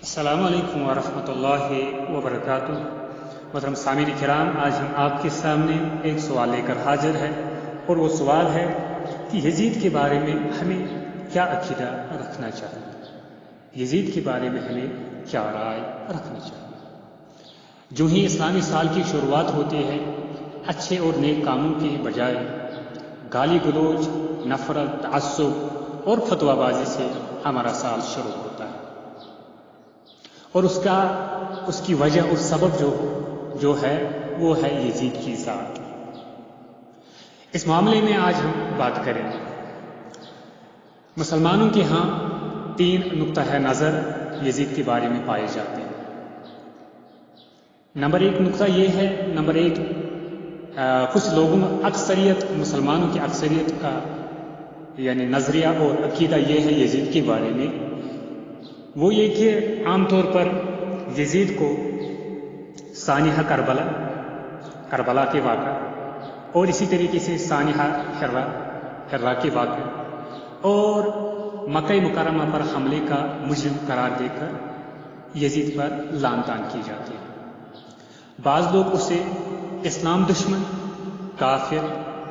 السلام علیکم ورحمۃ اللہ وبرکاتہ۔ محترم سامعین کرام، آج ہم آپ کے سامنے ایک سوال لے کر حاضر ہیں، اور وہ سوال ہے کہ یزید کے بارے میں ہمیں کیا عقیدہ رکھنا چاہیے، یزید کے بارے میں ہمیں کیا رائے رکھنی چاہیے۔ جو ہی اسلامی سال کی شروعات ہوتی ہے، اچھے اور نیک کاموں کے بجائے گالی گلوچ، نفرت، تعصب اور فتویٰ بازی سے ہمارا سال شروع ہوتا ہے، اور اس کی وجہ اور سبب جو ہے وہ ہے یزید کی ذات۔ اس معاملے میں آج ہم بات کریں گے۔ مسلمانوں کے ہاں 3 نقطہ نظر یزید کے بارے میں پائے جاتے ہیں۔ نمبر 1 نقطہ یہ ہے، نمبر 1 کچھ لوگوں مسلمانوں کی اکثریت کا یعنی نظریہ اور عقیدہ یہ ہے یزید کے بارے میں، وہ یہ کہ عام طور پر یزید کو سانحہ کربلا کے واقعہ، اور اسی طریقے سے سانحہ حرا کے واقعہ اور مکہ مکرمہ پر حملے کا مجرم قرار دے کر یزید پر لعن طعن کی جاتی ہے۔ بعض لوگ اسے اسلام دشمن، کافر،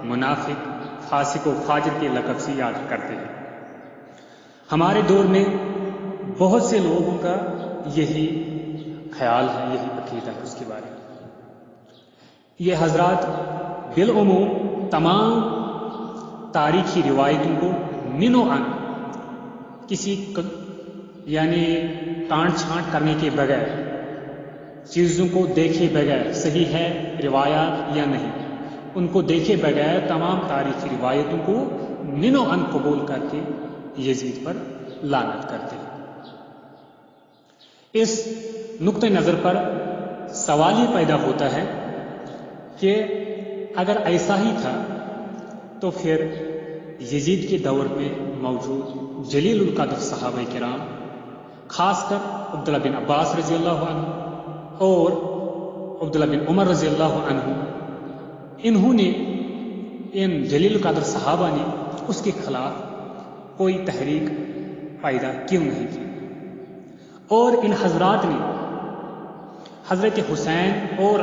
منافق، فاسق و فاجر کے لقب سے یاد کرتے ہیں۔ ہمارے دور میں بہت سے لوگوں کا یہی خیال ہے، یہی عقیدہ ہے اس کے بارے میں۔ یہ حضرات بالعموم تمام تاریخی روایتوں کو نین و عن کسی یعنی کانٹ چھانٹ کرنے کے بغیر، چیزوں کو دیکھے بغیر صحیح ہے روایات یا نہیں، ان کو دیکھے بغیر تمام تاریخی روایتوں کو نین و عن قبول کر کے یزید پر لعنت کرتے ہیں۔ اس نقطۂ نظر پر سوال یہ پیدا ہوتا ہے کہ اگر ایسا ہی تھا تو پھر یزید کے دور میں موجود جلیل القدر صحابہ کرام، خاص کر عبداللہ بن عباس رضی اللہ عنہ اور عبداللہ بن عمر رضی اللہ عنہ، ان جلیل القدر صحابہ نے اس کے خلاف کوئی تحریک پیدا کیوں نہیں کی، اور ان حضرات نے حضرت حسین اور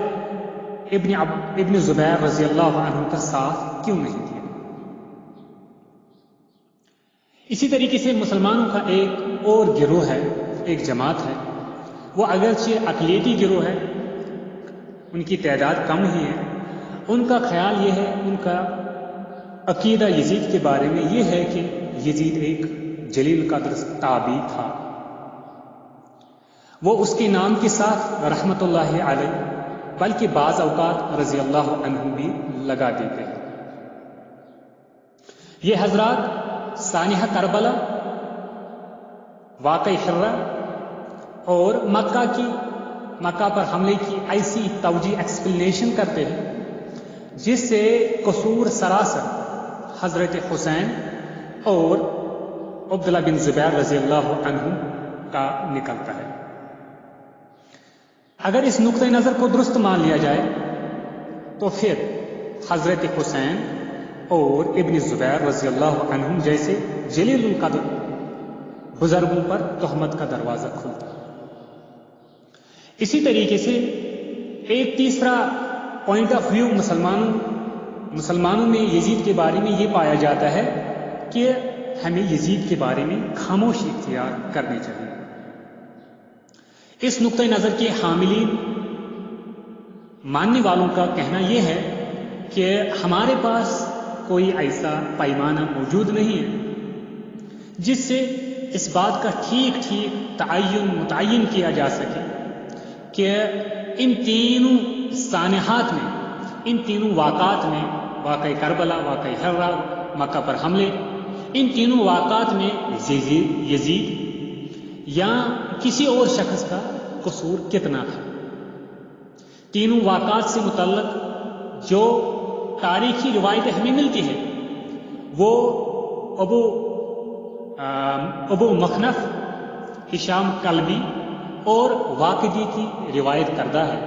ابن زبیر رضی اللہ عنہ کا ساتھ کیوں نہیں دیا۔ اسی طریقے سے مسلمانوں کا ایک اور گروہ ہے، ایک جماعت ہے، وہ اگرچہ اقلیتی گروہ ہے، ان کی تعداد کم ہی ہے، ان کا خیال یہ ہے، ان کا عقیدہ یزید کے بارے میں یہ ہے کہ یزید ایک جلیل القدر تابعی تھا۔ وہ اس کے نام کے ساتھ رحمت اللہ علیہ بلکہ بعض اوقات رضی اللہ عنہ بھی لگا دیتے ہیں۔ یہ حضرات سانحہ کربلا، واقع حرہ اور مکہ پر حملے کی ایسی توجیہ ایکسپلینیشن کرتے ہیں جس سے قصور سراسر حضرت حسین اور عبداللہ بن زبیر رضی اللہ عنہ کا نکلتا ہے۔ اگر اس نقطۂ نظر کو درست مان لیا جائے تو پھر حضرت حسین اور ابن زبیر رضی اللہ عنہ جیسے جلیل القدر بزرگوں پر تہمت کا دروازہ کھلتا ہے۔ اسی طریقے سے ایک تیسرا پوائنٹ آف ویو مسلمانوں میں یزید کے بارے میں یہ پایا جاتا ہے کہ ہمیں یزید کے بارے میں خاموشی اختیار کرنی چاہیے۔ اس نقطۂ نظر کے حاملین ماننے والوں کا کہنا یہ ہے کہ ہمارے پاس کوئی ایسا پیمانہ موجود نہیں ہے جس سے اس بات کا ٹھیک متعین کیا جا سکے کہ ان تینوں سانحات میں، ان تینوں واقعات میں، واقع کربلا، واقع حرا، مکہ پر حملے، ان تینوں واقعات میں یزید یا کسی اور شخص کا قصور کتنا تھا۔ تینوں واقعات سے متعلق جو تاریخی روایتیں ہمیں ملتی ہیں وہ ابو مخنف، ہشام کلبی اور واقدی کی روایت کردہ ہے۔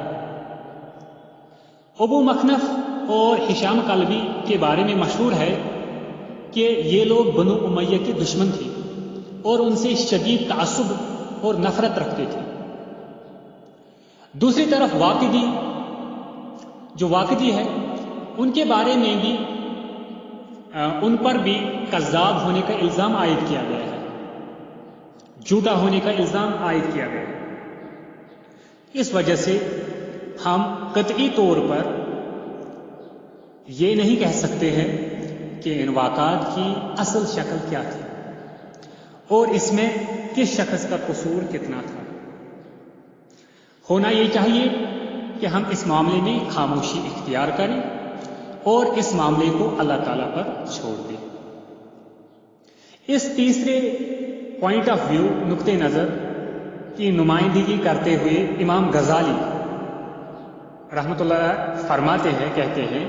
ابو مخنف اور ہشام کلبی کے بارے میں مشہور ہے کہ یہ لوگ بنو امیہ کے دشمن تھے اور ان سے شدید تعصب اور نفرت رکھتے تھے. دوسری طرف واقدی ہے ان کے بارے میں بھی ان پر بھی کذاب ہونے کا الزام عائد کیا گیا ہے، جھوٹا ہونے کا الزام عائد کیا گیا ہے. اس وجہ سے ہم قطعی طور پر یہ نہیں کہہ سکتے ہیں کہ ان واقعات کی اصل شکل کیا تھی اور اس میں کس شخص کا قصور کتنا تھا. ہونا یہ چاہیے کہ ہم اس معاملے میں خاموشی اختیار کریں اور اس معاملے کو اللہ تعالیٰ پر چھوڑ دیں. اس تیسرے پوائنٹ آف ویو، نقطہ نظر کی نمائندگی کرتے ہوئے امام غزالی رحمۃ اللہ فرماتے ہیں، کہتے ہیں،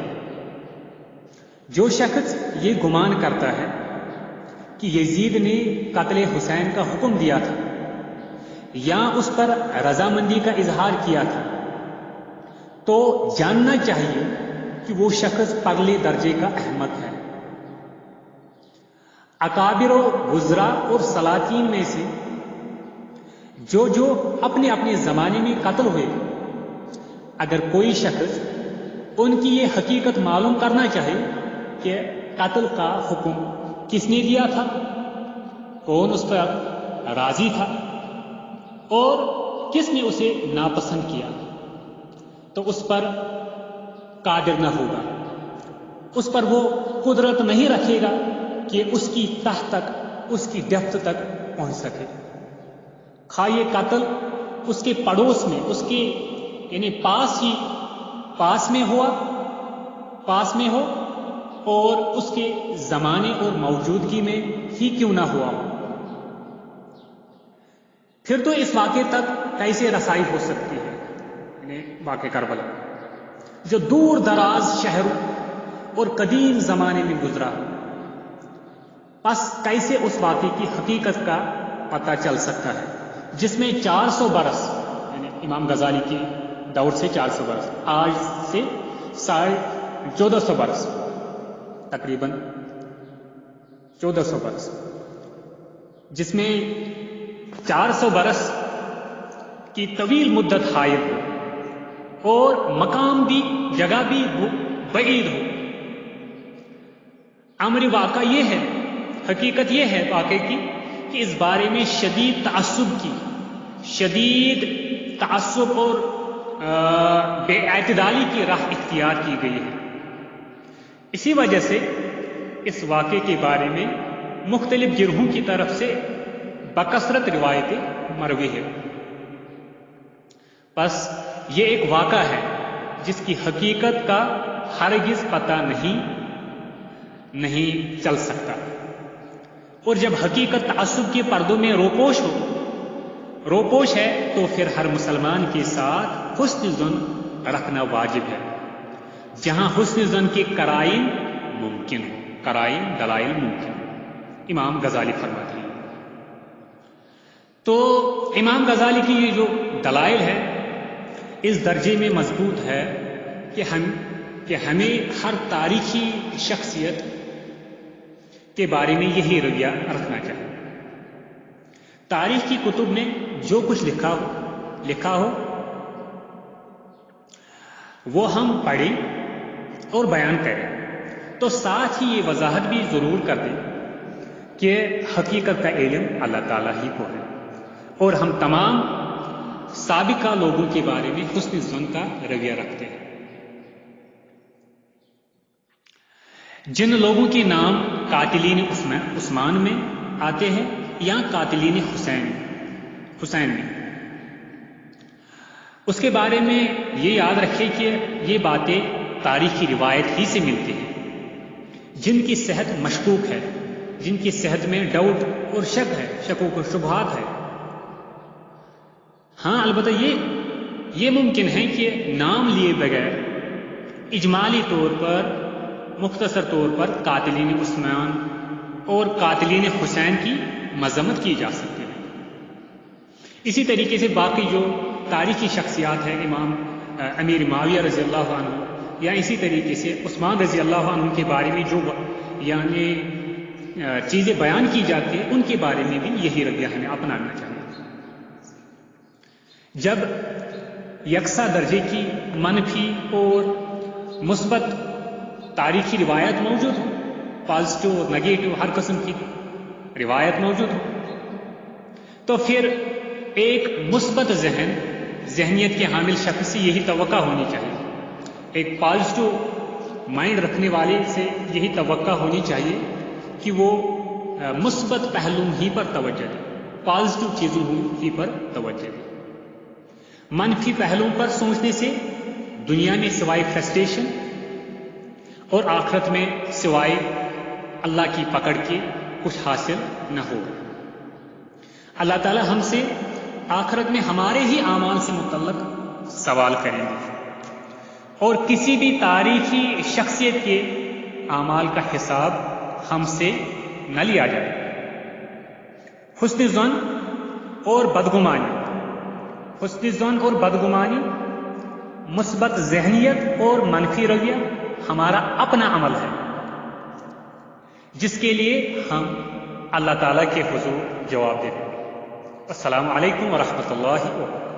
جو شخص یہ گمان کرتا ہے کہ یزید نے قتل حسین کا حکم دیا تھا یا اس پر رضامندی کا اظہار کیا تھا، تو جاننا چاہیے کہ وہ شخص پگلے درجے کا احمق ہے. اکابر و وزراء اور سلاطین میں سے جو اپنے اپنے زمانے میں قتل ہوئے، اگر کوئی شخص ان کی یہ حقیقت معلوم کرنا چاہے کہ قتل کا حکم کس نے دیا تھا، کون اس پر راضی تھا اور کس نے اسے ناپسند کیا، تو اس پر قادر نہ ہوگا، اس پر وہ قدرت نہیں رکھے گا کہ اس کی تہ تک، اس کی ڈیپتھ تک پہنچ سکے. خواہ یہ قتل اس کے پڑوس میں، اس کے یعنی پاس میں ہو اور اس کے زمانے اور موجودگی میں ہی کیوں نہ ہوا ہو، پھر تو اس واقعے تک کیسے رسائی ہو سکتی ہے، یعنی واقعہ کربلا جو دور دراز شہروں اور قدیم زمانے میں گزرا، پس کیسے اس واقعے کی حقیقت کا پتہ چل سکتا ہے جس میں 400 برس، یعنی امام غزالی کے دور سے 400 برس، آج سے 1450 برس، تقریباً 1400 برس، جس میں 400 برس کی طویل مدت حائل ہو اور مقام بھی، جگہ بھی بعید ہو. امر واقع یہ ہے، حقیقت یہ ہے واقعے کی کہ اس بارے میں شدید تعصب اور بے اعتدالی کی راہ اختیار کی گئی ہے. اسی وجہ سے اس واقعے کے بارے میں مختلف گروہوں کی طرف سے بکثرت روایتیں مروی ہیں. بس یہ ایک واقعہ ہے جس کی حقیقت کا ہرگز پتہ نہیں چل سکتا، اور جب حقیقت تعصب کے پردوں میں روپوش ہے تو پھر ہر مسلمان کے ساتھ حسن ظن رکھنا واجب ہے. جہاں حسن ظن کے قرائن دلائل ممکن ہو. امام غزالی فرماتے ہیں. تو امام غزالی کی یہ جو دلائل ہے اس درجے میں مضبوط ہے کہ ہمیں ہر تاریخی شخصیت کے بارے میں یہی رویہ رکھنا چاہیے. تاریخ کی کتب میں جو کچھ لکھا ہو وہ ہم پڑھیں اور بیان کریں، تو ساتھ ہی یہ وضاحت بھی ضرور کر دیں کہ حقیقت کا علم اللہ تعالیٰ ہی کو ہے، اور ہم تمام سابقہ لوگوں کے بارے میں حسن ظن کا رویہ رکھتے ہیں. جن لوگوں کے نام قاتلین عثمان میں آتے ہیں یا قاتلین حسین میں، اس کے بارے میں یہ یاد رکھیں کہ یہ باتیں تاریخی روایت ہی سے ملتی ہیں. جن کی صحت مشکوک ہے، جن کی صحت میں ڈاؤٹ اور شکوک و شبہات ہے، ہاں البتہ یہ ممکن ہے کہ نام لیے بغیر اجمالی طور پر، مختصر طور پر قاتلین عثمان اور قاتلین حسین کی مذمت کی جا سکتی ہے. اسی طریقے سے باقی جو تاریخی شخصیات ہیں، امام امیر معاویہ رضی اللہ عنہ، یا اسی طریقے سے عثمان رضی اللہ عنہ کے بارے میں جو چیزیں بیان کی جاتی ہیں، ان کے بارے میں بھی یہی رویہ ہمیں اپنانا چاہیے. جب یکساں درجے کی منفی اور مثبت تاریخی روایت موجود ہو، پازیٹو اور نگیٹو ہر قسم کی روایت موجود ہو، تو پھر ایک مثبت ذہنیت کے حامل شخص سے یہی توقع ہونی چاہیے، ایک پازیٹو مائنڈ رکھنے والے سے یہی توقع ہونی چاہیے کہ وہ مثبت پہلوؤں ہی پر توجہ دے، پازیٹو چیزوں ہی پر توجہ دے۔ منفی پہلوؤں پر سوچنے سے دنیا میں سوائے فرسٹریشن اور آخرت میں سوائے اللہ کی پکڑ کے کچھ حاصل نہ ہو۔ اللہ تعالی ہم سے آخرت میں ہمارے ہی اعمال سے متعلق سوال کریں گے، اور کسی بھی تاریخی شخصیت کے اعمال کا حساب ہم سے نہ لیا جائے۔ حسن ظن اور بدگمانی، حسن ظن اور بدگمانی، مثبت ذہنیت اور منفی رویہ ہمارا اپنا عمل ہے، جس کے لیے ہم اللہ تعالیٰ کے حضور جواب دیں۔ السلام علیکم ورحمۃ اللہ وبرکاتہ۔